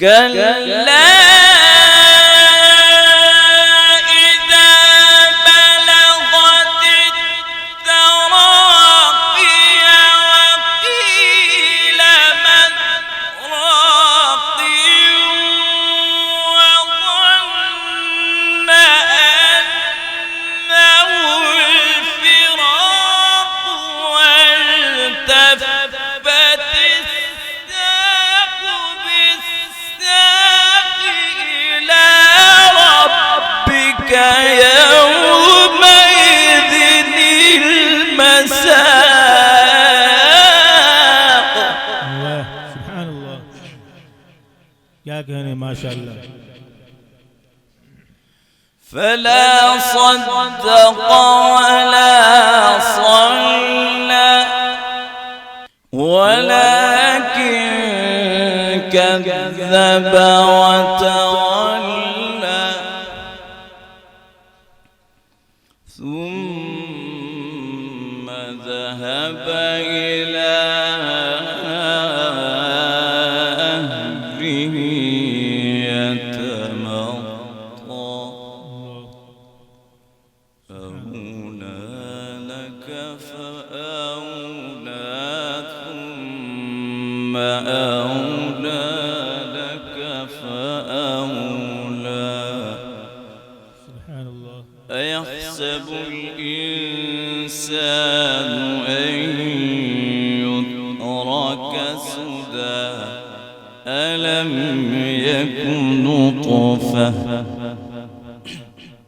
كلا يومئذ المساق. الله سبحان الله يا كهني ما شاء الله. فلا صدق ولا صلى ولكن كذب وتولى ثم ذهب إلى أهله يتمطى فأولى لك فأولى ثم أولى لك فأولى. سبحان الله. أيحسب الإنسان أن يترك سدى ألم يك نطفة